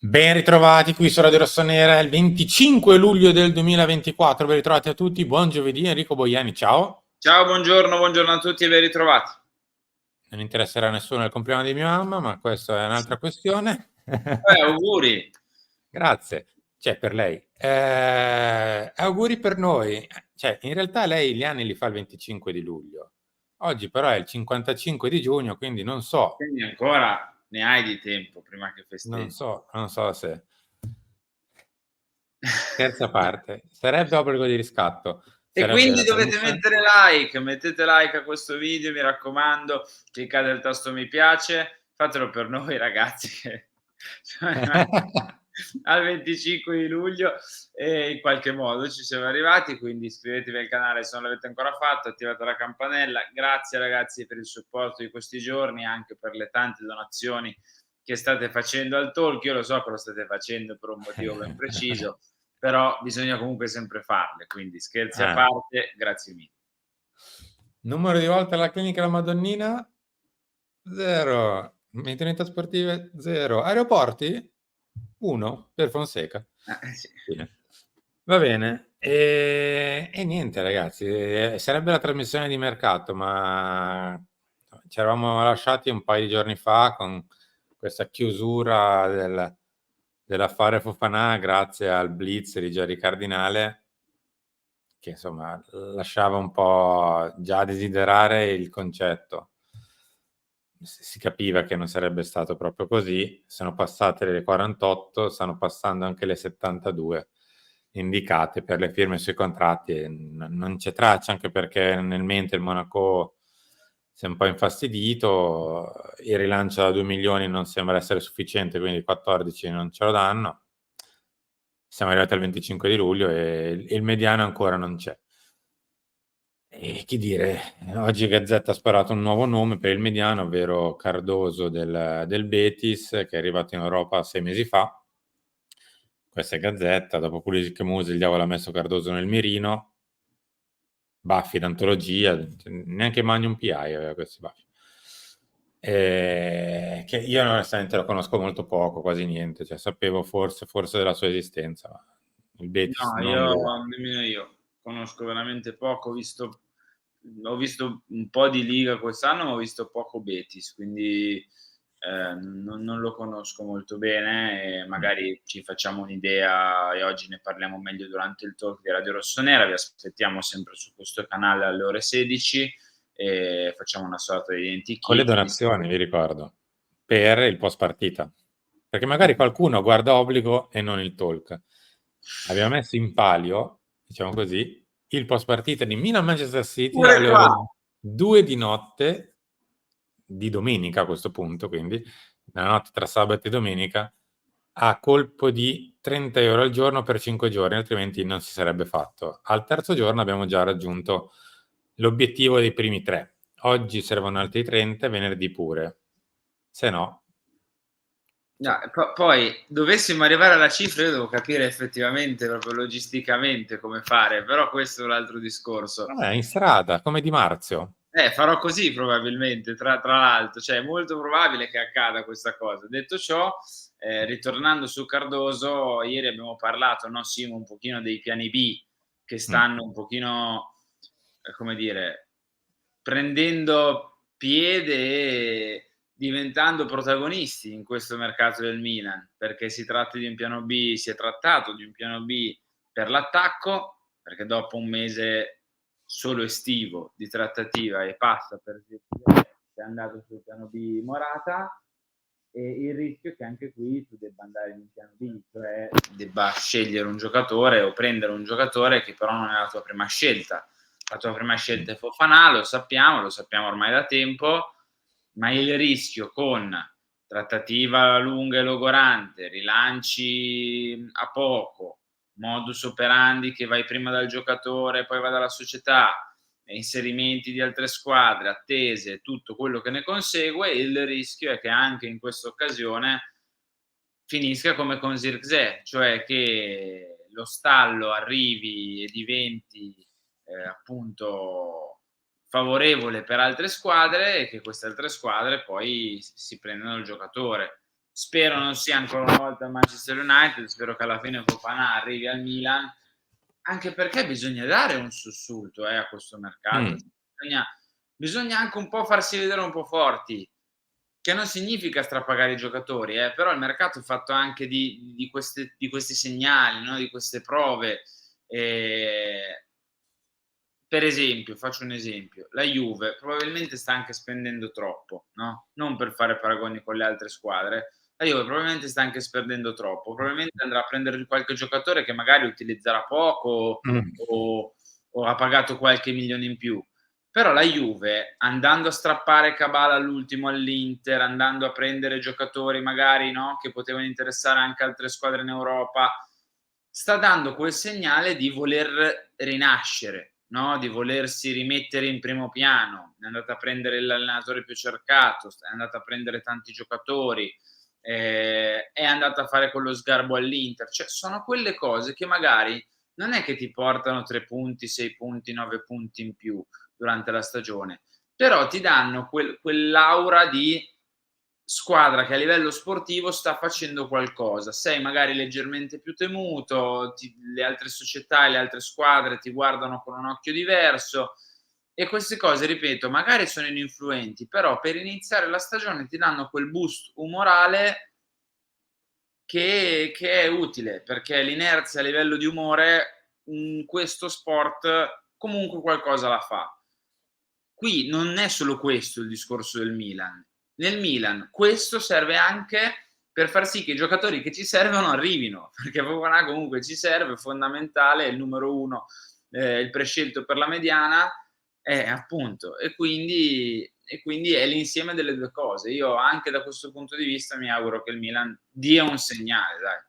Ben ritrovati qui su Radio Rossonera, il 25 luglio del 2024. Ben ritrovati a tutti. Buon giovedì, Enrico Boiani. Ciao. Ciao, buongiorno a tutti e ben ritrovati. Non interesserà a nessuno il compleanno di mia mamma, ma questa è un'altra questione. Auguri. Grazie. Cioè, per lei. Auguri per noi. Cioè, in realtà lei gli anni li fa il 25 di luglio. Oggi però è il 55 di giugno, quindi non so, Quindi ancora ne hai di tempo prima che non festeggi. so, non so se... Terza parte. Sarebbe obbligo di riscatto. E Sarebbe quindi la dovete trasmissione. mettere like, mettete like a questo video, mi raccomando, cliccate il tasto mi piace, fatelo per noi ragazzi che cioè, al 25 di luglio in qualche modo ci siamo arrivati, quindi iscrivetevi al canale se non l'avete ancora fatto, attivate la campanella. Grazie ragazzi per il supporto di questi giorni, anche per le tante donazioni che state facendo al talk. Io lo so che lo state facendo per un motivo ben preciso, però bisogna comunque sempre farle, quindi scherzi a Ah. parte, grazie mille. Numero di volte alla clinica La Madonnina? 0. Mentorità sportive? 0. Aeroporti? 1 per Fonseca. Sì. Fine. Va bene. E niente ragazzi, sarebbe la trasmissione di mercato, ma ci eravamo lasciati un paio di giorni fa con questa chiusura dell'affare Fofanà grazie al blitz di Jerry Cardinale che insomma lasciava un po' già a desiderare il concetto. Si capiva che non sarebbe stato proprio così, sono passate le 48, stanno passando anche le 72 indicate per le firme sui contratti e non c'è traccia, anche perché nel mente il Monaco si è un po' infastidito, il rilancio da 2 milioni non sembra essere sufficiente, quindi 14 non ce lo danno. Siamo arrivati al 25 di luglio e il mediano ancora non c'è. E che dire, oggi Gazzetta ha sparato un nuovo nome per il mediano, ovvero Cardoso del Betis, che è arrivato in Europa 6 mesi fa. Questa è Gazzetta, dopo Pulisic e Musi il diavolo ha messo Cardoso nel mirino, baffi d'antologia, neanche Magnum PI aveva questi baffi. Che io onestamente lo conosco molto poco, quasi niente, cioè sapevo forse della sua esistenza, ma il Betis No, non lo... nemmeno io conosco veramente poco, ho visto un po' di Liga quest'anno, ma ho visto poco Betis, quindi non lo conosco molto bene e magari ci facciamo un'idea e oggi ne parliamo meglio durante il talk di Radio Rossonera. Vi aspettiamo sempre su questo canale alle ore 16 e facciamo una sorta di Con le identikit. donazioni, vi ricordo, per il post partita. Perché magari qualcuno guarda Obbligo e non il talk. Abbiamo messo in palio, diciamo così, il post partita di Milan-Manchester City Pure alle qua. ore 2 di notte, di domenica a questo punto, quindi nella notte tra sabato e domenica, a colpo di 30 euro al giorno per 5 giorni, altrimenti non si sarebbe fatto. Al terzo giorno abbiamo già raggiunto l'obiettivo dei primi 3. Oggi servono altri 30, venerdì pure. Se no, No, cioè, poi dovessimo arrivare alla cifra, io devo capire effettivamente, proprio logisticamente come fare, però questo è un altro discorso. in strada, come Di Marzio. Farò così probabilmente, tra l'altro, cioè è molto probabile che accada questa cosa. Detto ciò, ritornando su Cardoso, ieri abbiamo parlato, no, Simo, un pochino dei piani B che Mm. stanno un pochino, come dire, prendendo piede e diventando protagonisti in questo mercato del Milan, perché si tratta di un piano B, si è trattato di un piano B per l'attacco, perché dopo un mese solo estivo di trattativa e passa per è andato sul piano B Morata e il rischio è che anche qui tu debba andare in un piano B, cioè debba scegliere un giocatore o prendere un giocatore che però non è la tua prima scelta. La tua prima scelta è Fofana, lo sappiamo ormai da tempo, ma il rischio con trattativa lunga e logorante, rilanci a poco, modus operandi che vai prima dal giocatore, poi va dalla società, inserimenti di altre squadre, attese, tutto quello che ne consegue, il rischio è che anche in questa occasione finisca come con Zirkzee, cioè che lo stallo arrivi e diventi appunto favorevole per altre squadre e che queste altre squadre poi si prendano il giocatore. spero non sia ancora una volta il Manchester United, spero che alla fine Fofana arrivi al Milan, anche perché bisogna dare un sussulto a questo mercato. Bisogna anche un po' farsi vedere un po' forti, che non significa strapagare i giocatori, però il mercato è fatto anche di questi segnali, no? Di queste prove. Per esempio, faccio un esempio, la Juve probabilmente sta anche spendendo troppo, no? Non per fare paragoni con le altre squadre, la Juve probabilmente sta anche spendendo troppo, probabilmente andrà a prendere qualche giocatore che magari utilizzerà poco o ha pagato qualche milione in più. Però la Juve, andando a strappare Cabala all'ultimo all'Inter, andando a prendere giocatori magari, no, che potevano interessare anche altre squadre in Europa, sta dando quel segnale di voler rinascere, no? Di volersi rimettere in primo piano. È andata a prendere l'allenatore più cercato, è andata a prendere tanti giocatori, è andata a fare quello sgarbo all'Inter. Cioè, sono quelle cose che magari non è che ti portano 3 punti, 6 punti, 9 punti in più durante la stagione, però ti danno quell'aura di squadra che a livello sportivo sta facendo qualcosa. Sei magari leggermente più temuto, le altre società e le altre squadre ti guardano con un occhio diverso e queste cose, ripeto, magari sono ininfluenti, però per iniziare la stagione ti danno quel boost umorale che è utile, perché l'inerzia a livello di umore in questo sport comunque qualcosa la fa. Qui non è solo questo il discorso del Milan. Nel Milan questo serve anche per far sì che i giocatori che ci servono arrivino, perché Fofana comunque ci serve, è fondamentale, è il numero 1, il prescelto per la mediana, appunto, e quindi è l'insieme delle 2 cose. Io anche da questo punto di vista mi auguro che il Milan dia un segnale, dai.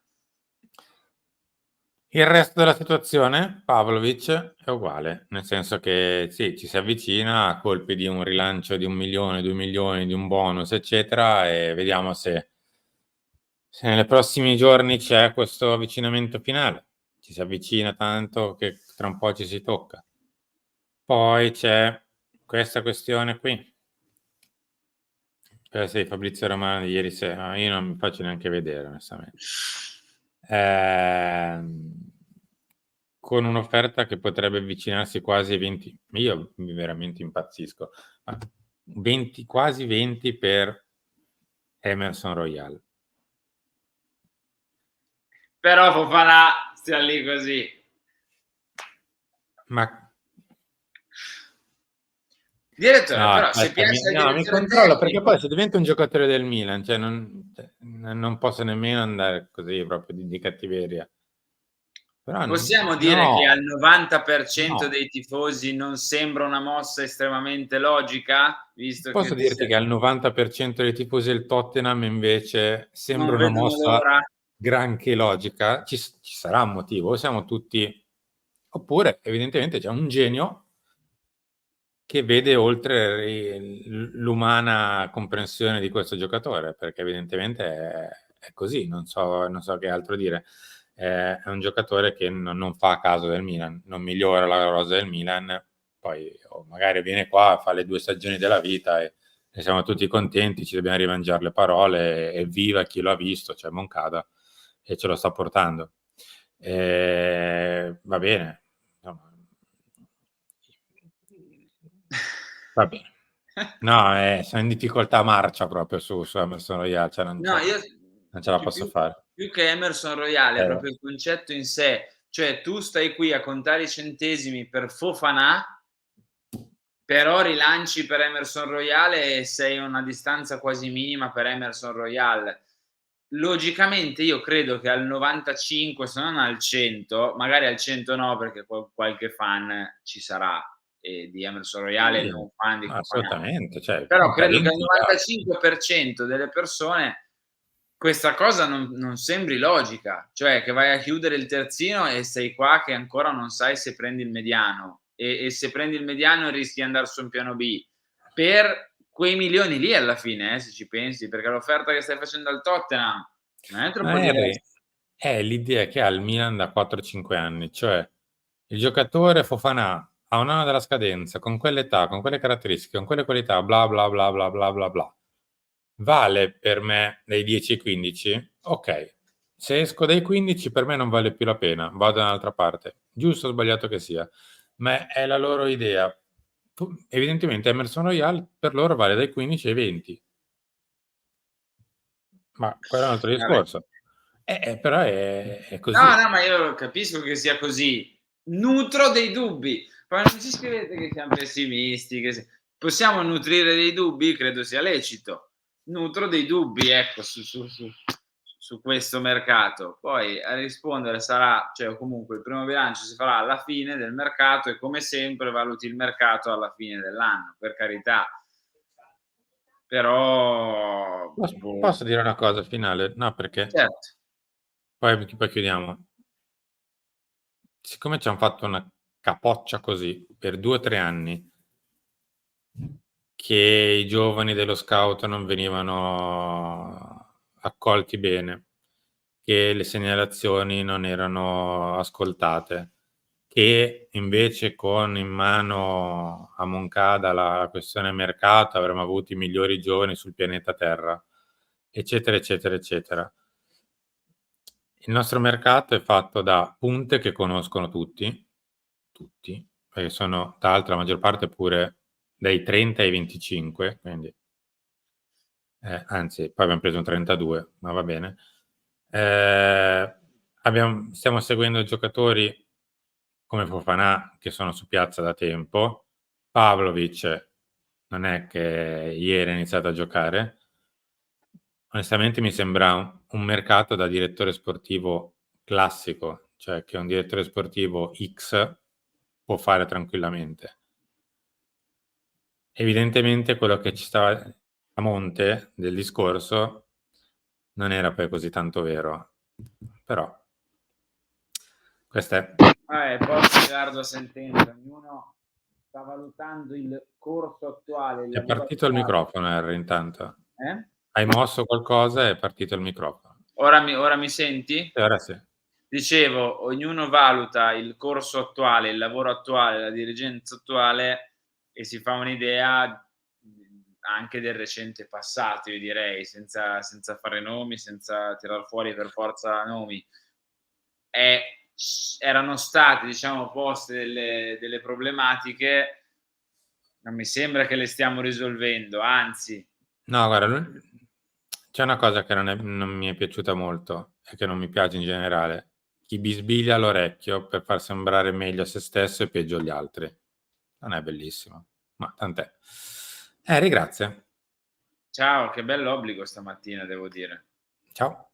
Il resto della situazione, Pavlovic, è uguale, nel senso che sì, ci si avvicina a colpi di un rilancio di 1 milione, 2 milioni, di un bonus, eccetera, e vediamo se nei prossimi giorni c'è questo avvicinamento finale. Ci si avvicina tanto che tra un po' ci si tocca. Poi c'è questa questione qui. Sì, Fabrizio Romano di ieri sera, io non mi faccio neanche vedere, onestamente. Con un'offerta che potrebbe avvicinarsi quasi ai 20, io veramente impazzisco, 20, quasi 20 per Emerson Royal. Però Fofana stia lì così. Ma Direttore, no, però se aspetta, piace al mi direttore controllo perché tecnico, poi se diventa un giocatore del Milan, cioè non posso nemmeno andare così proprio di cattiveria. Però possiamo dire che no, al 90% no. dei tifosi non sembra una mossa estremamente logica, visto che Posso dirti che al 90% dei tifosi del Tottenham invece non sembra una vedono mossa l'ora. granché logica. Ci sarà un motivo, siamo tutti... Oppure evidentemente c'è un genio che vede oltre l'umana comprensione di questo giocatore, perché evidentemente è così, non so che altro dire. È un giocatore che non fa a caso del Milan, non migliora la rosa del Milan, poi magari viene qua, fa le 2 stagioni della vita e siamo tutti contenti, ci dobbiamo rimangiare le parole, evviva chi lo ha visto, cioè Moncada, e ce lo sta portando. Va bene, insomma, va bene. No, sono in difficoltà marcia proprio su Emerson Royal, cioè No, io non ce la posso fare. più che Emerson Royale, è proprio il concetto in sé. Cioè, tu stai qui a contare i centesimi per Fofana, però rilanci per Emerson Royale e sei a una distanza quasi minima per Emerson Royal. Logicamente io credo che al 95, se non al 100, magari al 100 no, perché qualche fan ci sarà, di Emerson Royale e Sì, non fan di Fofana. assolutamente, cioè Però i credo che al talenti li ha. 95% delle persone questa cosa non sembri logica, cioè che vai a chiudere il terzino e sei qua che ancora non sai se prendi il mediano e se prendi il mediano rischi di andar su un piano B. Per quei milioni lì alla fine, se ci pensi, perché l'offerta che stai facendo al Tottenham non è troppo Ma Harry, diversa. è l'idea che ha il Milan da 4-5 anni, cioè il giocatore Fofana a un anno della scadenza, con quell'età, con quelle caratteristiche, con quelle qualità, bla bla bla bla bla bla bla. vale per me dai 10 ai 15? Ok. Se esco dai 15 per me non vale più la pena, vado da un'altra parte, giusto o sbagliato che sia, ma è la loro idea. Evidentemente Emerson Royal per loro vale dai 15 ai 20, ma quello è un altro Vabbè. discorso. Però è No, così. no, ma io capisco che sia così. Nutro dei dubbi. Poi non ci scrivete che siamo pessimisti, possiamo nutrire dei dubbi? Credo sia lecito. Nutro dei dubbi, ecco, su questo mercato. Poi a rispondere sarà, cioè, o comunque il primo bilancio si farà alla fine del mercato e come sempre valuti il mercato alla fine dell'anno, per carità. Però boh. Posso dire una cosa finale? No, perché Certo. poi chiudiamo. Siccome ci hanno fatto una capoccia così per 2 o 3 anni, che i giovani dello scout non venivano accolti bene, che le segnalazioni non erano ascoltate, che invece con in mano a Moncada la questione mercato avremmo avuto i migliori giovani sul pianeta Terra, eccetera, eccetera, eccetera. Il nostro mercato è fatto da punte che conoscono tutti, perché sono tra l'altro la maggior parte pure dai 30 ai 25, quindi anzi poi abbiamo preso un 32, ma va bene. Stiamo seguendo giocatori come Fofana che sono su piazza da tempo. Pavlovic non è che ieri ha iniziato a giocare. Onestamente mi sembra un mercato da direttore sportivo classico, cioè che un direttore sportivo X può fare tranquillamente. Evidentemente quello che ci stava a monte del discorso non era poi così tanto vero, però questo è. Poi Gerardo sentenza, ognuno sta valutando il corso attuale, il È lavoro partito il attuale. microfono, Harry, intanto. Eh? Hai mosso qualcosa e è partito il microfono. Ora mi senti? E ora sì. Dicevo, ognuno valuta il corso attuale, il lavoro attuale, la dirigenza attuale e si fa un'idea anche del recente passato, io direi, senza fare nomi, senza tirar fuori per forza nomi. Erano state, diciamo, poste delle problematiche, non mi sembra che le stiamo risolvendo, anzi. No, guarda, c'è una cosa che non mi è piaciuta molto e che non mi piace in generale. Chi bisbiglia all'orecchio per far sembrare meglio a se stesso e peggio agli altri. Non è bellissimo, ma tant'è. Harry, grazie. Ciao, che bell'obbligo stamattina devo dire. Ciao.